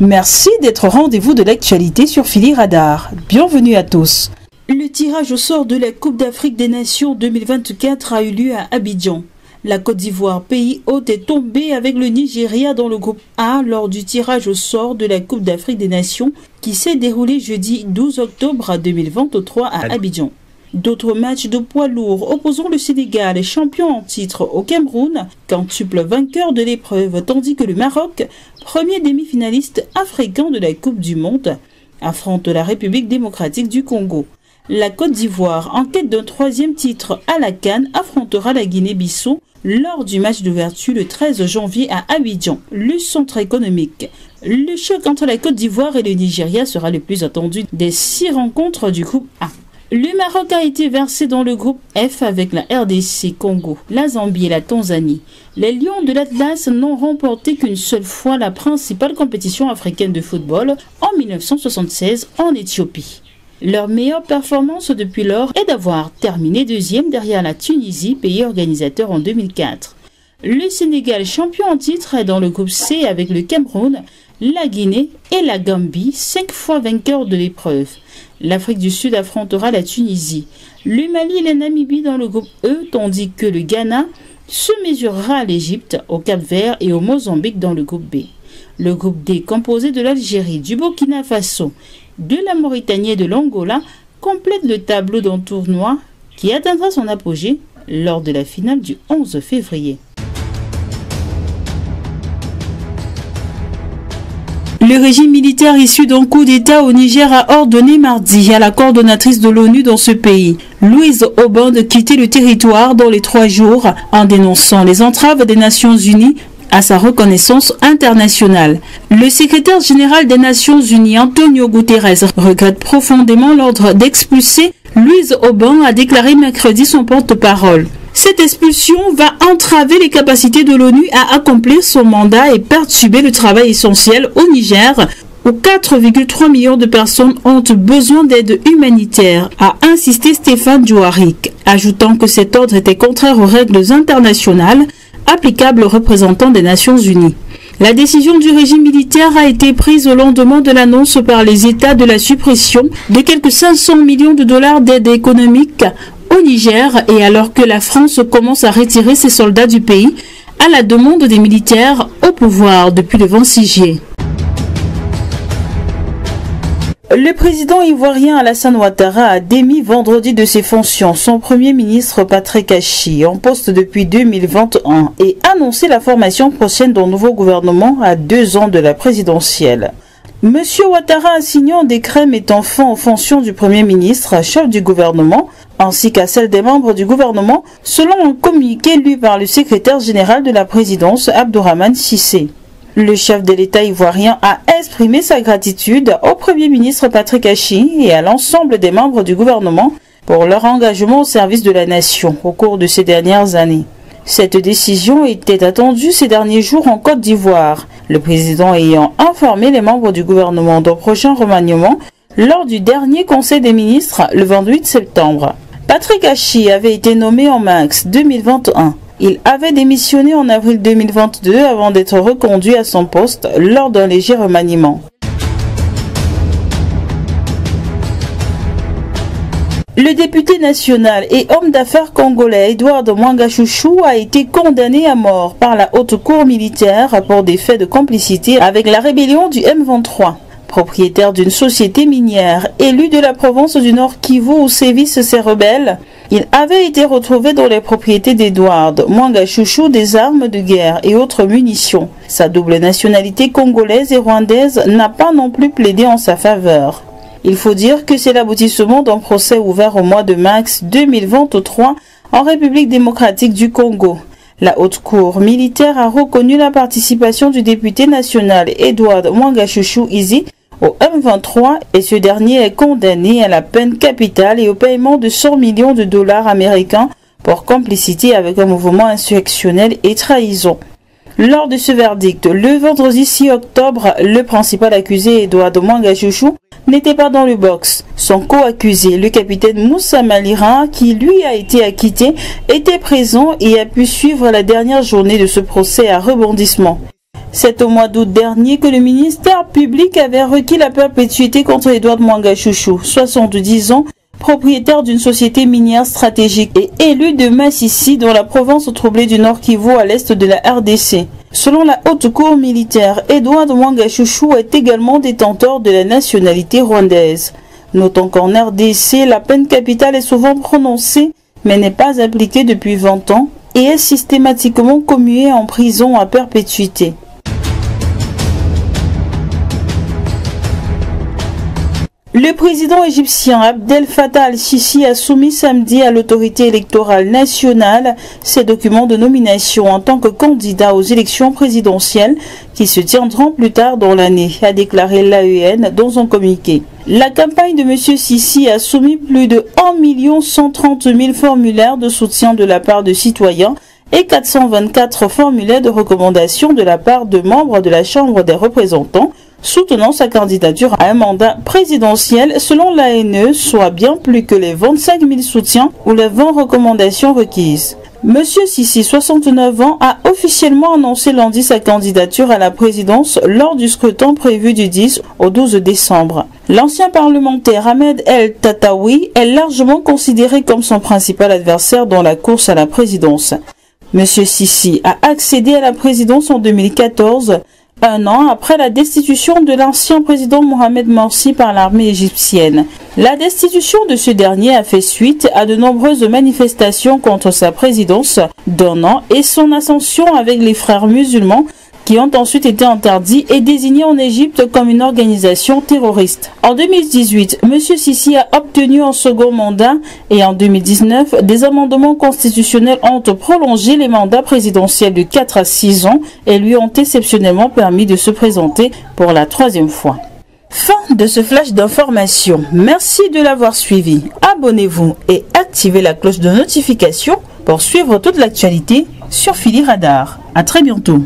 Merci d'être au rendez-vous de l'actualité sur Philly Radar. Bienvenue à tous. Le tirage au sort de la Coupe d'Afrique des Nations 2024 a eu lieu à Abidjan. La Côte d'Ivoire, pays hôte, est tombée avec le Nigeria dans le groupe A lors du tirage au sort de la Coupe d'Afrique des Nations qui s'est déroulé jeudi 12 octobre 2023 à Abidjan. D'autres matchs de poids lourds opposant le Sénégal, champion en titre au Cameroun, quintuple vainqueur de l'épreuve, tandis que le Maroc, premier demi-finaliste africain de la Coupe du Monde, affronte la République démocratique du Congo. La Côte d'Ivoire, en quête d'un troisième titre à la CAN, affrontera la Guinée-Bissau lors du match d'ouverture le 13 janvier à Abidjan, le centre économique. Le choc entre la Côte d'Ivoire et le Nigeria sera le plus attendu des 6 rencontres du groupe A. Le Maroc a été versé dans le groupe F avec la RDC Congo, la Zambie et la Tanzanie. Les Lions de l'Atlas n'ont remporté qu'une seule fois la principale compétition africaine de football en 1976 en Éthiopie. Leur meilleure performance depuis lors est d'avoir terminé deuxième derrière la Tunisie, pays organisateur en 2004. Le Sénégal, champion en titre, est dans le groupe C avec le Cameroun, la Guinée et la Gambie, 5 fois vainqueurs de l'épreuve. L'Afrique du Sud affrontera la Tunisie, le Mali et la Namibie dans le groupe E, tandis que le Ghana se mesurera à l'Égypte, au Cap-Vert et au Mozambique dans le groupe B. Le groupe D, composé de l'Algérie, du Burkina Faso, de la Mauritanie et de l'Angola, complète le tableau d'un tournoi qui atteindra son apogée lors de la finale du 11 février. Le régime militaire issu d'un coup d'État au Niger a ordonné mardi à la coordonnatrice de l'ONU dans ce pays, Louise Aubin, de quitter le territoire dans les 3 jours en dénonçant les entraves des Nations Unies à sa reconnaissance internationale. Le secrétaire général des Nations Unies, Antonio Guterres, regrette profondément l'ordre d'expulser Louise Aubin, a déclaré mercredi son porte-parole. Cette expulsion va entraver les capacités de l'ONU à accomplir son mandat et perturber le travail essentiel au Niger, où 4,3 millions de personnes ont besoin d'aide humanitaire, a insisté Stéphane Dujarric, ajoutant que cet ordre était contraire aux règles internationales applicables aux représentants des Nations Unies. La décision du régime militaire a été prise au lendemain de l'annonce par les États de la suppression de quelques 500 millions de dollars d'aide économique au Niger et alors que la France commence à retirer ses soldats du pays à la demande des militaires au pouvoir depuis le 26 juillet. Le président ivoirien Alassane Ouattara a démis vendredi de ses fonctions son premier ministre Patrick Achi, en poste depuis 2021, et annoncé la formation prochaine d'un nouveau gouvernement à 2 ans de la présidentielle. Monsieur Ouattara a signé un décret mettant fin aux fonctions du premier ministre, chef du gouvernement, ainsi qu'à celles des membres du gouvernement, selon un communiqué lu par le secrétaire général de la présidence, Abdourahmane Cissé. Le chef de l'État ivoirien a exprimé sa gratitude au Premier ministre Patrick Achi et à l'ensemble des membres du gouvernement pour leur engagement au service de la nation au cours de ces dernières années. Cette décision était attendue ces derniers jours en Côte d'Ivoire, le président ayant informé les membres du gouvernement d'un prochain remaniement lors du dernier Conseil des ministres le 28 septembre. Patrick Achi avait été nommé en mars 2021. Il avait démissionné en avril 2022 avant d'être reconduit à son poste lors d'un léger remaniement. Le député national et homme d'affaires congolais Edouard Mwanga Chouchou a été condamné à mort par la haute cour militaire pour des faits de complicité avec la rébellion du M23. Propriétaire d'une société minière, élu de la province du Nord Kivu où sévissent ces rebelles, il avait été retrouvé dans les propriétés d'Edouard Mwanga Chouchou des armes de guerre et autres munitions. Sa double nationalité congolaise et rwandaise n'a pas non plus plaidé en sa faveur. Il faut dire que c'est l'aboutissement d'un procès ouvert au mois de mars 2023 en République démocratique du Congo. La haute cour militaire a reconnu la participation du député national Edouard Mwanga Chouchou Izi au M23 et ce dernier est condamné à la peine capitale et au paiement de 100 millions de dollars américains pour complicité avec un mouvement insurrectionnel et trahison. Lors de ce verdict, le vendredi 6 octobre, le principal accusé Edouard Mwanga Chouchou n'était pas dans le box. Son co-accusé, le capitaine Moussa Malira, qui lui a été acquitté, était présent et a pu suivre la dernière journée de ce procès à rebondissement. C'est au mois d'août dernier que le ministère public avait requis la perpétuité contre Edouard Mwanga Chouchou, 70 ans, propriétaire d'une société minière stratégique et élu de Massissi dans la province troublée du Nord Kivu à l'est de la RDC. Selon la haute cour militaire, Edouard Mwanga Chouchou est également détenteur de la nationalité rwandaise. Notons qu'en RDC, la peine capitale est souvent prononcée mais n'est pas appliquée depuis 20 ans et est systématiquement commuée en prison à perpétuité. Le président égyptien Abdel Fattah al-Sisi a soumis samedi à l'autorité électorale nationale ses documents de nomination en tant que candidat aux élections présidentielles qui se tiendront plus tard dans l'année, a déclaré l'AEN dans un communiqué. La campagne de M. Sisi a soumis plus de 1 130 000 formulaires de soutien de la part de citoyens et 424 formulaires de recommandation de la part de membres de la Chambre des représentants, soutenant sa candidature à un mandat présidentiel selon l'ANE, soit bien plus que les 25 000 soutiens ou les 20 recommandations requises. Monsieur Sisi, 69 ans, a officiellement annoncé lundi sa candidature à la présidence lors du scrutin prévu du 10 au 12 décembre. L'ancien parlementaire Ahmed El Tataoui est largement considéré comme son principal adversaire dans la course à la présidence. Monsieur Sisi a accédé à la présidence en 2014, un an après la destitution de l'ancien président Mohamed Morsi par l'armée égyptienne. La destitution de ce dernier a fait suite à de nombreuses manifestations contre sa présidence d'un an et son ascension avec les frères musulmans qui ont ensuite été interdits et désignés en Égypte comme une organisation terroriste. En 2018, M. Sisi a obtenu un second mandat et en 2019, des amendements constitutionnels ont prolongé les mandats présidentiels de 4 à 6 ans et lui ont exceptionnellement permis de se présenter pour la 3e fois. Fin de ce flash d'information. Merci de l'avoir suivi. Abonnez-vous et activez la cloche de notification pour suivre toute l'actualité sur Phili Radar. À très bientôt.